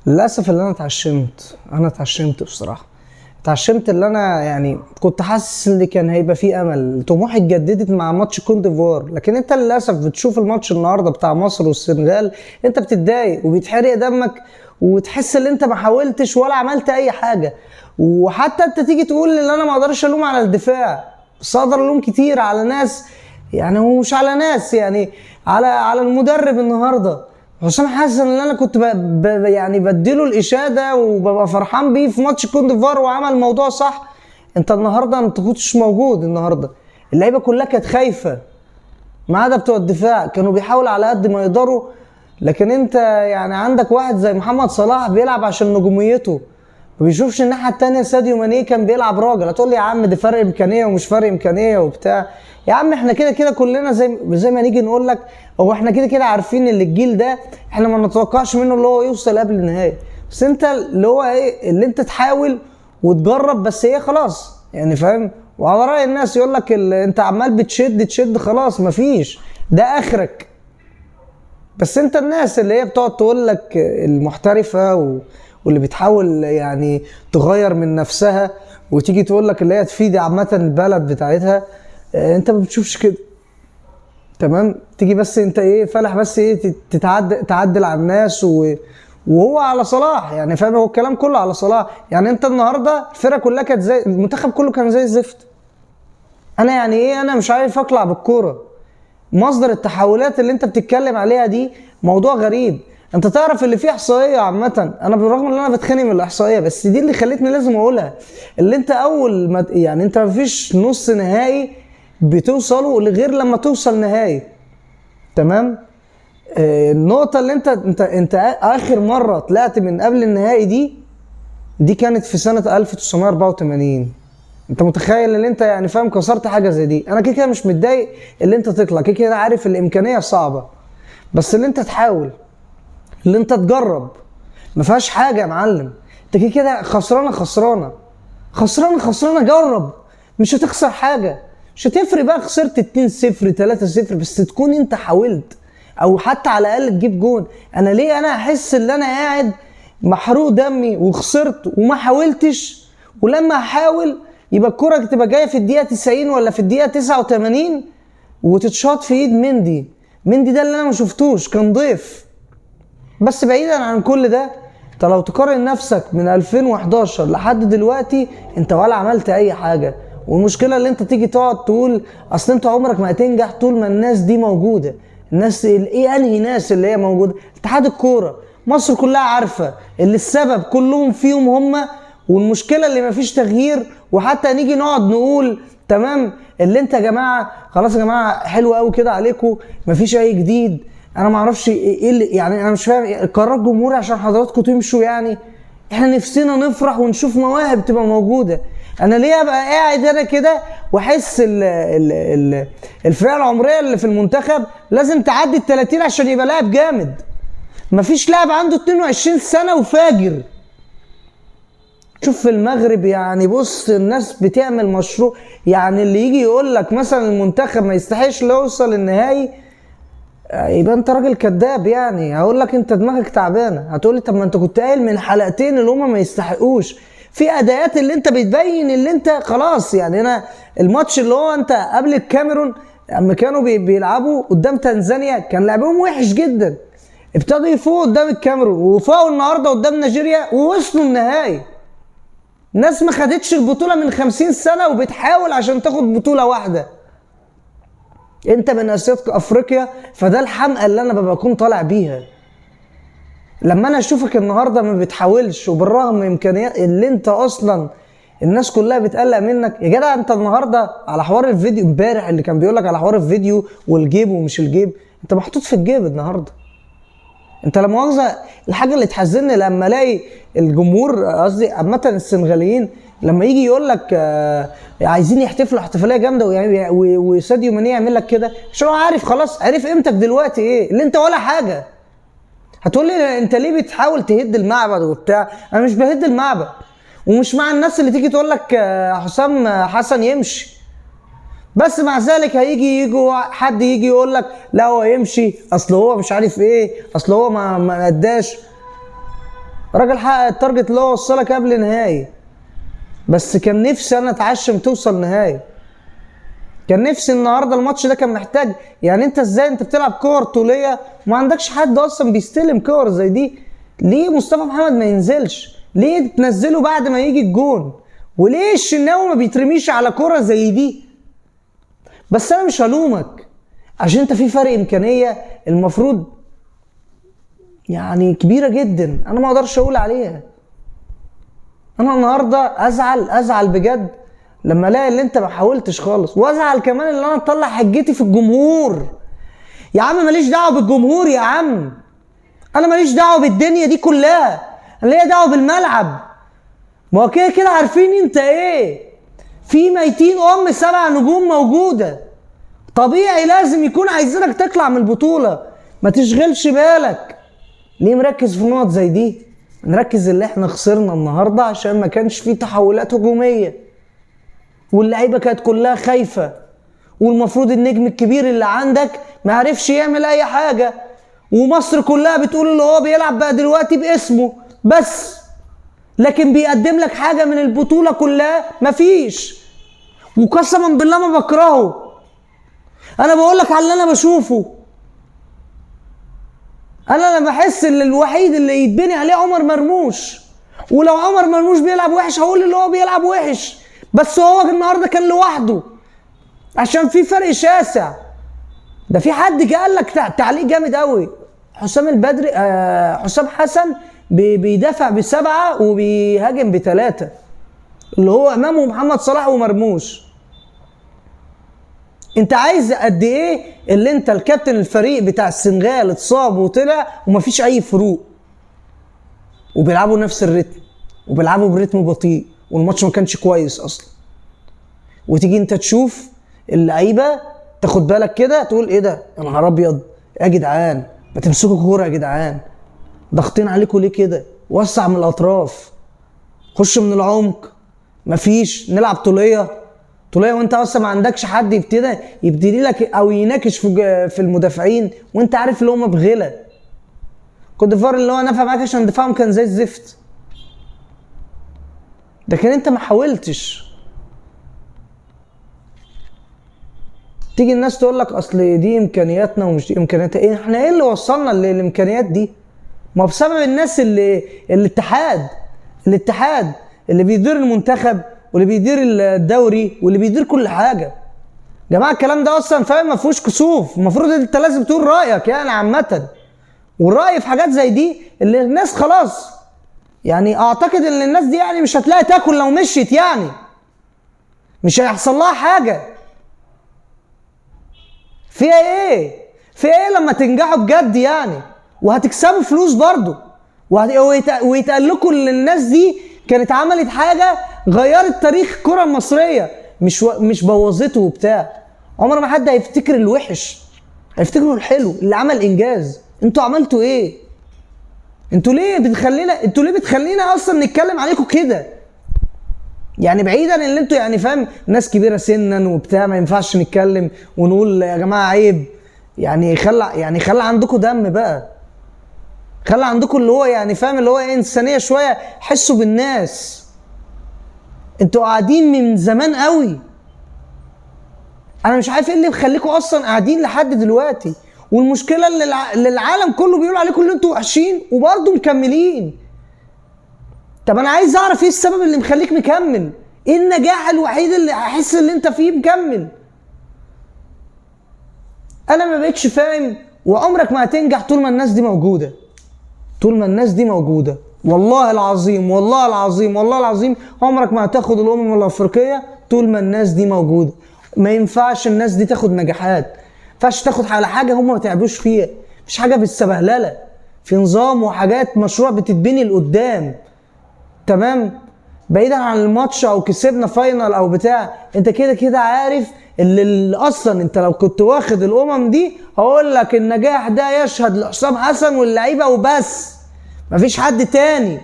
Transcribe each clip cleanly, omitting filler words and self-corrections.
للاسف اللي انا اتعشمت بصراحه. اتعشمت اللي انا يعني كنت حاسس ان كان هيبقى فيه امل، طموحي اتجددت مع ماتش كوت ديفوار، لكن انت للاسف بتشوف الماتش النهارده بتاع مصر والسنغال انت بتتضايق وبيتحرق دمك وتحس ان انت ما حاولتش ولا عملت اي حاجه. وحتى انت تيجي تقول ان انا ما اقدرش الوم على الدفاع، بس اقدر الوم كتير على ناس، يعني هو مش على ناس، يعني على المدرب النهارده حسام حسن اللي انا كنت يعني بديله الاشاده وببقى فرحان بيه في ماتش كوت ديفوار وعمل الموضوع صح. انت النهارده انت كنتش موجود النهارده، اللعيبه كلها كانت خايفه ما عدا بتوع الدفاع، كانوا بيحاولوا على قد ما يقدروا. لكن انت يعني عندك واحد زي محمد صلاح بيلعب عشان نجوميته، ما بيشوفش الناحيه التانيه. ساديو ماني كان بيلعب راجل، هتقول لي يا عم ده فرق امكانيه ومش فرق امكانيه وبتاع. يا عم احنا كده كده كلنا زي ما نيجي نقول لك، هو احنا كده كده عارفين ان الجيل ده احنا ما نتوقعش منه اللي هو يوصل قبل النهائي، بس انت اللي هو ايه اللي انت تحاول وتجرب، بس هي خلاص يعني فاهم. وعلى راي الناس يقول لك انت عمال بتشد خلاص مفيش، ده اخرك. بس انت الناس اللي هي بتقعد تقول لك المحترفه واللي بتحاول يعني تغير من نفسها وتيجي تقول لك اللي هي تفيد عامه البلد بتاعتها، انت ما بتشوفش كده. تمام، تيجي بس انت ايه فالح بس ايه تعدل على الناس وهو على صلاح، يعني فاهم، هو الكلام كله على صلاح. يعني انت النهارده الفرقه كلها كانت زي المنتخب كله كان زي الزفت. انا يعني ايه، انا مش عارف اقلع بالكوره. مصدر التحولات اللي انت بتتكلم عليها دي موضوع غريب. انت تعرف اللي فيه احصائيه عامه، انا بالرغم ان انا بتخانق من الاحصائيه بس دي اللي خلتني لازم اقولها، اللي انت اول ما يعني انت مفيش نص نهائي بتوصله غير لما توصل نهائي. تمام. النقطه اللي انت اخر مره طلعت من قبل النهائي دي كانت في سنه 1984. انت متخيل ان انت يعني فاهم كسرت حاجه زي دي؟ انا كده مش متضايق اللي انت تطلع، كده عارف الامكانيه صعبه، بس اللي انت تحاول، اللي انت تجرب، ما فيهاش حاجه يا معلم. انت كده خسرانه جرب، مش هتخسر حاجه، مش هتفرق بقى خسرت 2-0 3-0، بس تكون انت حاولت او حتى على الاقل تجيب جون. انا ليه انا احس ان انا قاعد محروق دمي وخسرت وما حاولتش، ولما احاول يبقى الكرة تبقى جايه في الدقيقه 90 ولا في الدقيقه 89 وتتشاط في ايد مندي ده اللي انا ما شفتوش، كان ضيف. بس بعيدا عن كل ده، انت لو تقارن نفسك من 2011 لحد دلوقتي انت ولا عملت اي حاجه. والمشكله اللي انت تيجي تقعد تقول اصل انت عمرك ما هتنجح طول ما الناس دي موجوده. الناس ايه؟ انهي ناس اللي هي موجوده؟ اتحاد الكوره، مصر كلها عارفه اللي السبب كلهم فيهم هم، والمشكله اللي مفيش تغيير. وحتى نيجي نقعد نقول تمام اللي انت يا جماعه خلاص يا جماعه حلو قوي كده عليكم مفيش اي جديد، انا ما اعرفش ايه اللي يعني انا مش فاهم قرارات جمهوري عشان حضراتكم تمشوا. يعني احنا نفسنا نفرح ونشوف مواهب تبقى موجوده. انا ليه ابقى قاعد انا كده واحس الفئه العمريه اللي في المنتخب لازم تعدي ال 30 عشان يبقى لاعب جامد؟ مفيش لاعب عنده 22 سنه وفاجر. شوف في المغرب، يعني بص الناس بتعمل مشروع، يعني اللي يجي يقول لك مثلا المنتخب ما يستحقش لو يوصل النهائي يبقى انت راجل كذاب. يعني هقول لك انت دماغك تعبانه، هتقول لي طب ما انت كنت قايل من حلقتين اللي هم ما يستحقوش. في اداءات اللي انت بتبين اللي انت خلاص. يعني انا الماتش اللي هو انت قبل الكاميرون اما كانوا بيلعبوا قدام تنزانيا كان لعبهم وحش جدا، ابتدوا يفوقوا قدام الكاميرون وفاقوا النهارده قدام نيجيريا ووصلوا النهائي. ناس ما خدتش البطوله من 50 سنه وبتحاول عشان تاخد بطوله واحده. انت من اسياد افريقيا، فده الحمقى اللي انا بكون طالع بيها لما انا اشوفك النهارده ما بتحاولش، وبالرغم من امكانيات اللي انت اصلا الناس كلها بتقلق منك. يا جدع انت النهارده على حوار الفيديو امبارح اللي كان بيقول لك على حوار الفيديو والجيب ومش الجيب، انت محطوط في الجيب النهارده. انت لا مؤاخذه الحاجه اللي تحزنني لما الاقي الجمهور قصدي عامه السنغاليين لما يجي يقول لك عايزين يحتفلوا احتفاليه جامده وساديو ماني يعمل لك كده عشان هو عارف خلاص، عارف قيمتك دلوقتي ايه اللي انت ولا حاجه. هتقول لي انت ليه بتحاول تهد المعبد وبتاع؟ انا مش بهد المعبد، ومش مع الناس اللي تيجي تقول لك حسام حسن يمشي. بس مع ذلك هيجي حد يجي يقول لك لا هو يمشي اصل هو مش عارف ايه، اصل هو ما اداش. الراجل حقق التارجت اللي هو وصلك قبل نهائي، بس كان نفسي انا اتعشم توصل نهائي. كان نفسي النهارده الماتش ده كان محتاج، يعني انت ازاي انت بتلعب كور طوليه وما عندكش حد اصلا بيستلم كور زي دي؟ ليه مصطفى محمد ما ينزلش؟ ليه تنزله بعد ما يجي الجون؟ وليه الشناوي ما بيترميش على كوره زي دي؟ بس انا مش هلومك، عشان انت في فرق امكانيه المفروض يعني كبيره جدا، انا ما اقدرش اقول عليها. انا النهارده ازعل بجد لما الاقي اللي انت ما حاولتش خالص، وازعل كمان اللي انا اطلع حجتي في الجمهور. يا عم ماليش دعوه بالجمهور، يا عم انا ماليش دعوه بالدنيا دي كلها، انا ليا دعوه بالملعب. ما هو كده كده عارفين انت ايه، في ميتين 7 نجوم موجوده، طبيعي لازم يكون عايزينك تطلع من البطوله. ما تشغلش بالك، ليه مركز في نقط زي دي؟ نركز اللي احنا خسرنا النهارده عشان ما كانش فيه تحولات هجوميه، واللعيبه كانت كلها خايفه، والمفروض النجم الكبير اللي عندك ما عرفش يعمل اي حاجه، ومصر كلها بتقول اللي هو بيلعب بقى دلوقتي باسمه بس، لكن بيقدم لك حاجه من البطوله كلها مفيش. وقسما بالله ما بكرهه، انا بقول لك على اللي انا بشوفه. انا لما احس ان الوحيد اللي يتبني عليه عمر مرموش، ولو عمر مرموش بيلعب وحش هقول اللي هو بيلعب وحش، بس هو النهارده كان لوحده عشان في فرق شاسع. ده في حد قال لك تعليق جامد قوي، حسام البدري حسام حسن بيدافع ب7 وبيهاجم ب3، اللي هو امامه محمد صلاح ومرموش. انت عايز قد ايه اللي انت الكابتن الفريق بتاع السنغال اتصاب وطلع ومفيش اي فروق، وبيلعبوا نفس الريتم وبيلعبوا بريتم بطيء، والماتش ما كانش كويس اصلا، وتيجي انت تشوف اللعيبه تاخد بالك كده تقول ايه ده يا نهار ابيض يا جدعان، ما تمسكوا كوره يا جدعان، ضاغطين عليكم ليه كده؟ وسع من الاطراف، خش من العمق، مفيش. نلعب طوليه وانت اصلا ما عندكش حد يبتدي لك او يناكش في المدافعين، وانت عارف اللي هم بغلا. كوت ديفوار اللي هو نفع معاك عشان دفاعهم كان زي الزفت، لكن انت ما حاولتش. تيجي الناس تقول لك اصل دي امكانياتنا ومش دي امكانياتها، ايه احنا ايه اللي وصلنا للامكانيات دي؟ ما بسبب الناس اللي الاتحاد اللي بيدير المنتخب واللي بيدير الدوري واللي بيدير كل حاجه. يا جماعه الكلام ده اصلا فاهم ما فيهوش كسوف، المفروض انت لازم تقول رايك يعني عامه، والراي في حاجات زي دي اللي الناس خلاص يعني اعتقد ان الناس دي يعني مش هتلاقي تاكل لو مشيت، يعني مش هيحصل لها حاجه. فيها ايه لما تنجحوا بجد يعني، وهتكسبوا فلوس برضو، ويتقال لكم ان الناس دي كانت عملت حاجه غيرت تاريخ الكره المصريه، مش بوظته وبتاع. عمر ما حد هيفتكر الوحش، هيفتكروا الحلو اللي عمل انجاز. انتوا عملتوا ايه؟ انتوا ليه بتخلينا اصلا نتكلم عليكم كده؟ يعني بعيدا ان انتوا يعني فاهم ناس كبيره سنا وبتاع ما ينفعش نتكلم ونقول يا جماعه عيب، يعني خلى عندكم دم بقى، خلى عندكم اللي هو يعني فاهم اللي هو ايه انسانيه شويه، حسوا بالناس. انتوا قاعدين من زمان قوي، انا مش عارف ايه اللي مخليكم اصلا قاعدين لحد دلوقتي، والمشكله اللي العالم كله بيقول عليكم ان انتوا وحشين وبرضه مكملين. طب انا عايز اعرف ايه السبب اللي مخليك مكمل؟ ايه النجاح الوحيد اللي احس ان انت فيه مكمل؟ انا ما بقتش فاهم. وعمرك ما هتنجح طول ما الناس دي موجوده، طول ما الناس دي موجوده، والله العظيم عمرك ما هتاخد الامم الافريقيه طول ما الناس دي موجوده. ما ينفعش الناس دي تاخد نجاحات، ما ينفعش تاخد على حاجه هم ما تعبوش فيها، مش حاجه بالسبهلله، في نظام وحاجات مشروع بتتبني لقدام. تمام؟ بعيدا عن الماتش او كسبنا فاينل او بتاع، انت كده كده عارف اللي اصلا انت لو كنت واخد الامم دي هقول لك النجاح ده يشهد لحسام حسن واللعيبه وبس، مفيش حد تاني.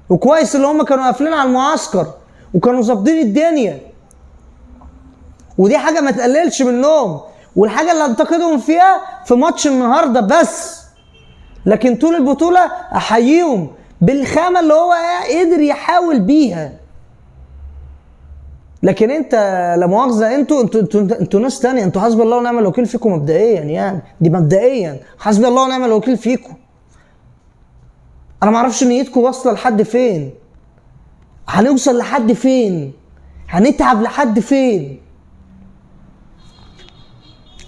وكويس اللي هم كانوا قافلين على المعسكر وكانوا ظابطين الدنيا، ودي حاجه ما تقللش منهم، والحاجه اللي انتقدهم فيها في ماتش النهارده بس، لكن طول البطوله احييهم بالخامه اللي هو قدر يحاول بيها. لكن انت لا مؤاخذه، انتوا ناس تانية، انتوا حسبي الله ونعم الوكيل فيكم مبدئيا، يعني دي مبدئيا حسبي الله ونعم الوكيل فيكم. انا ما اعرفش نيتكم واصله لحد فين، هنوصل لحد فين، هنتعب لحد فين.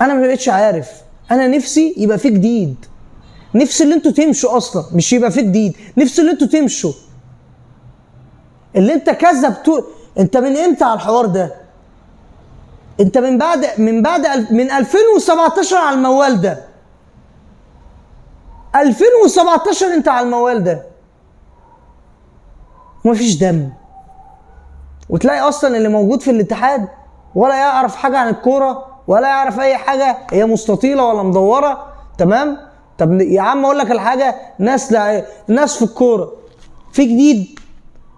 انا ما بقتش عارف. انا نفسي يبقى في جديد، نفسي اللي انتوا تمشوا اصلا، مش يبقى في جديد، نفسي اللي انتوا تمشوا. اللي انت كذبتوا انت من امتى على الحوار ده؟ انت من 2017 على الموال ده، 2017 انت على الموال ده ومفيش دم. وتلاقي اصلا اللي موجود في الاتحاد ولا يعرف حاجه عن الكوره ولا يعرف اي حاجه، هي مستطيله ولا مدوره. تمام؟ طب يا عم اقول لك الحاجه، ناس في الكوره في جديد،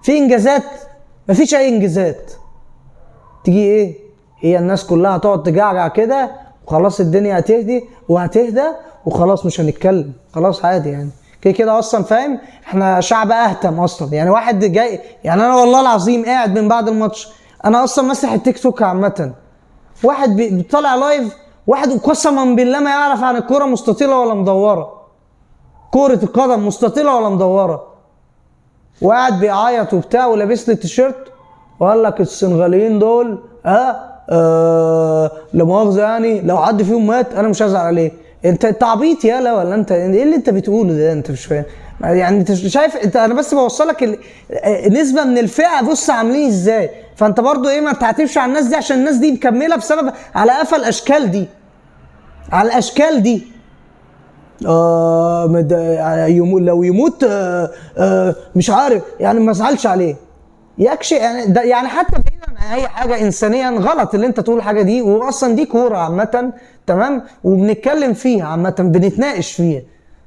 في انجازات، مفيش اي انجازات. تيجي ايه؟ هي الناس كلها تقعد تجعجع كده وخلاص، الدنيا هتهدي وهتهدى وخلاص، مش هنتكلم خلاص عادي يعني. كده كده اصلا فاهم، احنا شعب اهتم اصلا. يعني واحد جاي، يعني انا والله العظيم قاعد من بعد الماتش، انا اصلا ماسح التيك توك عامه، واحد بيطلع لايف، واحد قسما بالله ما يعرف عن الكوره مستطيله ولا مدوره، كوره القدم مستطيله ولا مدوره، وقاعد بيعيط وبتاع ولابس لي التيشيرت وقال لك السنغاليين دول لا مؤاخذه يعني لو حد فيهم مات انا مش هزعل عليه. انت عبيط يالا ولا انت ايه اللي انت بتقوله ده؟ انت مش فاهم يعني. انت شايف انت، انا بس بوصلك نسبه من الفئه بص عاملين ازاي. فانت برضو ايه، ما تعتبش على الناس دي عشان الناس دي مكمله بسبب على قفا الاشكال دي، على الاشكال دي. لو يموت مش عارف يعني ما ازعلش عليه يكشي يعني. ده يعني حتى بعيدا عن اي حاجه انسانيا غلط اللي انت تقول الحاجه دي، واصلا دي كوره عامه. تمام؟ وبنتكلم فيها عامه، بنتناقش فيها.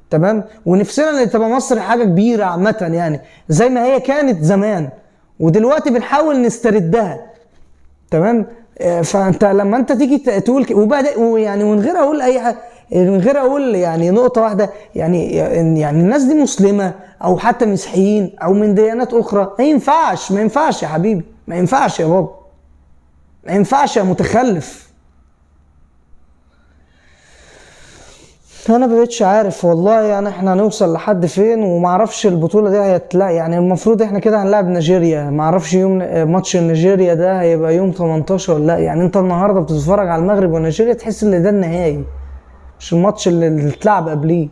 تمام؟ ونفسنا ان تبقى مصر حاجه كبيره عامه يعني زي ما هي كانت زمان، ودلوقتي بنحاول نستردها. تمام؟ فانت لما انت تيجي تقول ويعني من غير اقول اي حاجه، من غير اقول يعني نقطه واحده، يعني الناس دي مسلمه او حتى مسيحيين او من ديانات اخرى، ما ينفعش يا حبيبي، ما ينفعش يا بابا، ما ينفعش يا متخلف. انا مبقتش عارف والله يعني احنا هنوصل لحد فين، ومعرفش البطوله دي هتلاقي يعني المفروض احنا كده هنلعب نيجيريا، معرفش يوم ماتش نيجيريا ده هيبقى يوم 18 ولا لا. يعني انت النهارده بتتفرج على المغرب ونيجيريا تحس ان ده النهائي، مش الماتش اللي اتلعب قبليه.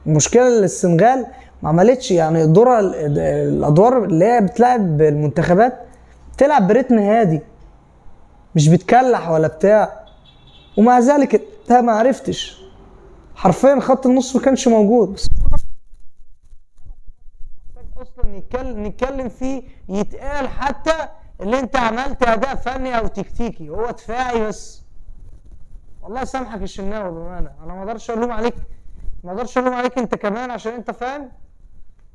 المشكله ان السنغال ما عملتش يعني دورها، الادوار اللي هي بتلعب المنتخبات تلعب برتم هادي، مش بتكلح ولا بتاع، ومع ذلك انت ما عرفتش. حرفيا خط النص ما كانش موجود، بس اصلا نتكلم فيه يتقال حتى اللي انت عملت اداء فني او تكتيكي، هو دفاعي بس. والله يسامحك الشناوي بامانه، انا ما اقدرش الوم عليك انت كمان عشان انت فاهم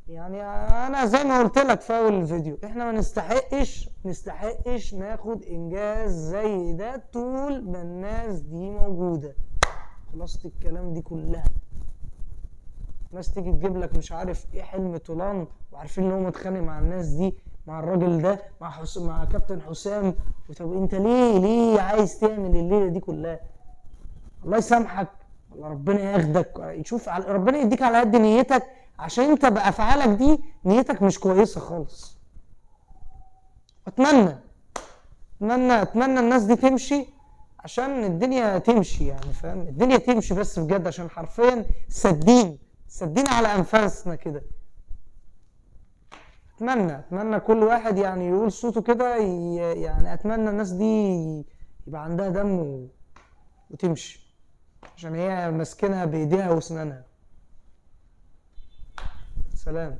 يعني. انا زي ما قلت لك في اول الفيديو، احنا ما نستحقش ناخد انجاز زي ده طول ما الناس دي موجوده. خلاصة الكلام دي كلها. ناس تيجي تجيب لك مش عارف ايه حلم طولان، وعارفين ان هو متخانق مع الناس دي، مع الراجل ده، مع كابتن حسام. طب انت ليه عايز تعمل الليله دي كلها؟ الله يسامحك، الله ربنا ياخدك، يشوف ربنا يديك على قد نيتك، عشان انت بافعالك دي نيتك مش كويسه خالص. اتمنى الناس دي تمشي عشان الدنيا تمشي، يعني فاهم، الدنيا تمشي بس بجد، عشان حرفيا سدين على انفاسنا كده. اتمنى كل واحد يعني يقول صوته كده، يعني اتمنى الناس دي يبقى عندها دم وتمشي، عشان هي ماسكينها بايديها واسنانها. سلام.